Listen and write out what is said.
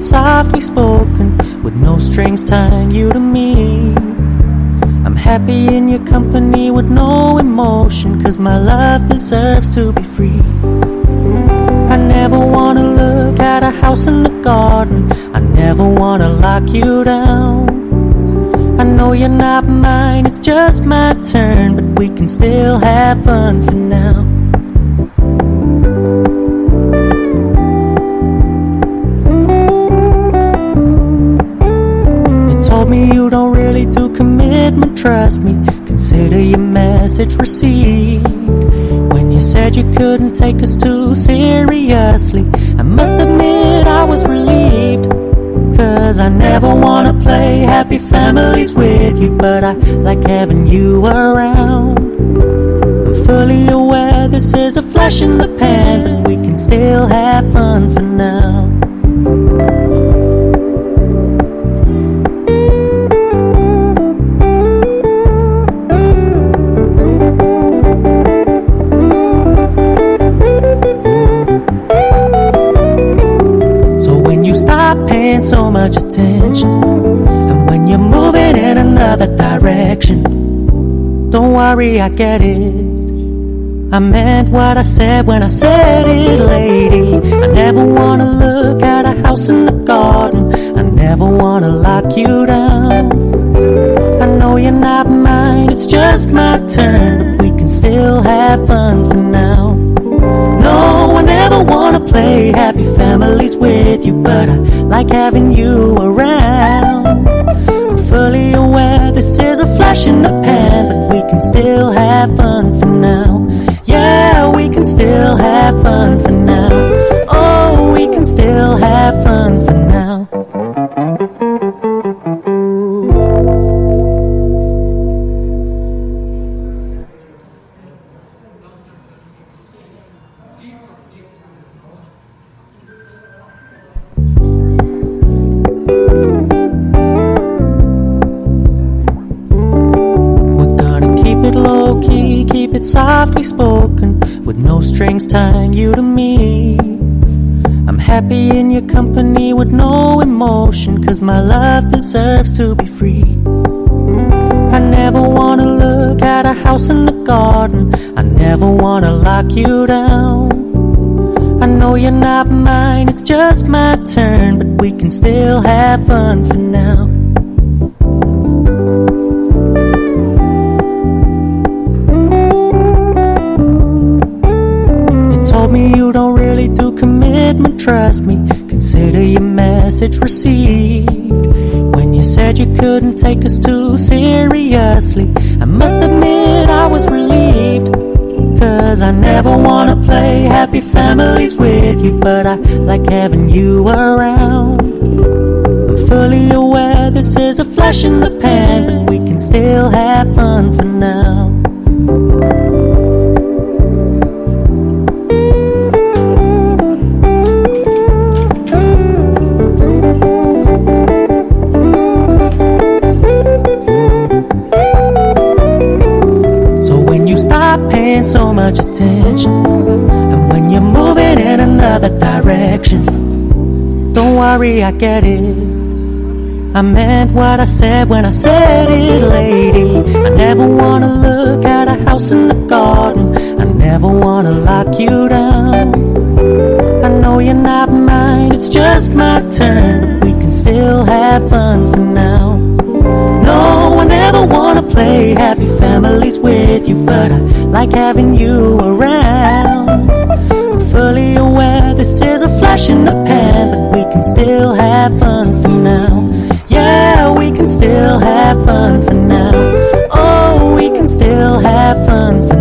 it softly spoken, with no strings tying you to me. I'm happy in your company with no emotion, 'cause my love deserves to be free. I never wanna look at a house in the garden, I never wanna lock you down. I know you're not mine, it's just my turn, but we can still have fun for now. You told me you don't really do commitment, trust me, consider your message received. When you said you couldn't take us too seriously, I must admit I was relieved. 'Cause I never wanna play happy families with you, but I like having you around. I'm fully aware this is a flash in the pan, but we can still have fun for now. Paying so much attention, and when you're moving in another direction, don't worry, I get it. I meant what I said when I said it, lady. I never wanna look at a house in the garden, I never wanna lock you down. I know you're not mine, it's just my turn, but we can still have fun for now. No, I never wanna play happy families with you, but I like having you around. I'm fully aware this is a flash in the pan, but we can still have fun for now. Yeah, we can still have fun for now. Oh, we can still have fun for now. Keep it softly spoken, with no strings tying you to me. I'm happy in your company with no emotion, 'cause my love deserves to be free. I never wanna look at a house in the garden, I never wanna lock you down. I know you're not mine, it's just my turn, but we can still have fun for now. Told me you don't really do commitment, trust me, consider your message received. When you said you couldn't take us too seriously, I must admit I was relieved. 'Cause I never wanna play happy families with you, but I like having you around. I'm fully aware this is a flash in the pan, but we can still have fun for now. Paying so much attention, and when you're moving in another direction, don't worry, I get it. I meant what I said when I said it, lady. I never wanna look at a house in the garden, I never wanna lock you down. I know you're not mine, it's just my turn, but we can still have fun for now. No, I never wanna play happy families with you, but I like having you around. I'm fully aware this is a flash in the pan, but we can still have fun for now. Yeah, we can still have fun for now. Oh, we can still have fun for